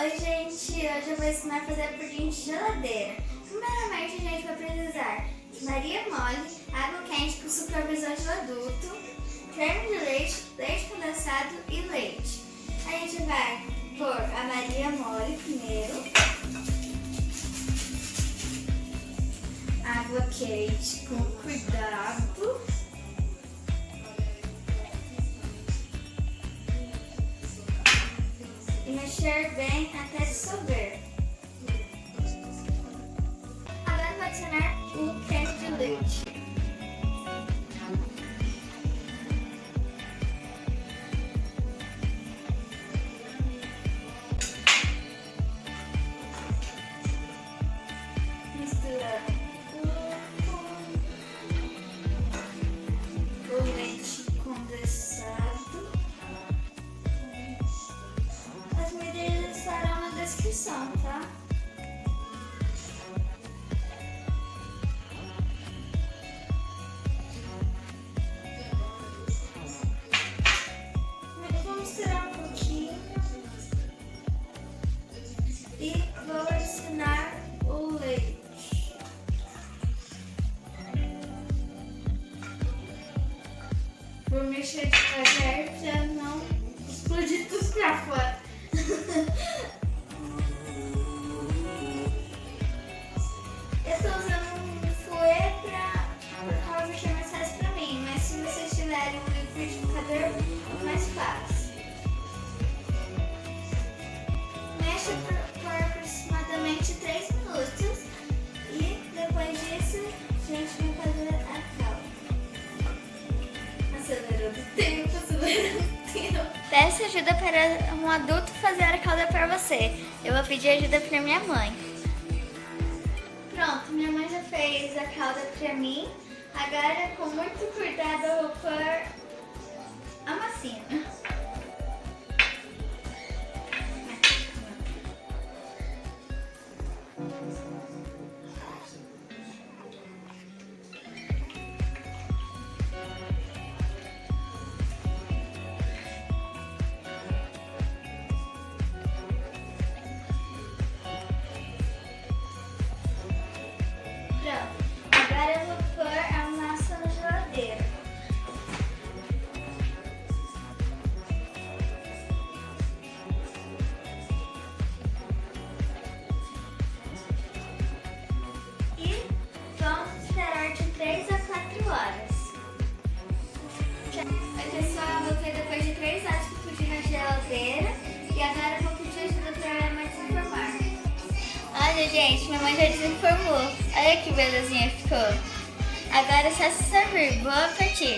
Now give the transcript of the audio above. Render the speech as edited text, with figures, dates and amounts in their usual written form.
Oi gente, hoje eu vou ensinar a fazer pudim de geladeira. Primeiramente a gente vai precisar de Maria mole, água quente com supervisão de um adulto, creme de leite, leite condensado e leite. A gente vai pôr a Maria mole primeiro, água quente com cuidado. E mexer bem até dissolver. Agora vou adicionar o creme de leite. Misturar o leite condensado. As medidas estarão na descrição, tá? Vou misturar um pouquinho e vou adicionar o leite. Vou mexer devagar para não explodir tudo pra fora. Eu estou usando um fouet por causa que é mais fácil para mim, mas se vocês tiverem um liquidificador, é mais fácil. Mexa por aproximadamente 3 minutos e depois disso a gente vai fazer a calda. Acelerando o tempo, acelerando o tempo. Peça ajuda para um adulto fazer a calda para você. Eu vou pedir ajuda para minha mãe. Pronto, minha mãe já fez a calda para mim. Agora, com muito cuidado, eu vou pôr a massinha. Agora eu vou pôr a massa na geladeira. E vamos esperar de 3 a 4 horas. Oi pessoal, eu voltei depois de 3 horas com o pudim na geladeira. E agora eu vou pedir ajuda para minha mãe se informar. Olha gente, minha mãe já desinformou. Olha que belezinha ficou. Agora é só se servir. Boa apetite!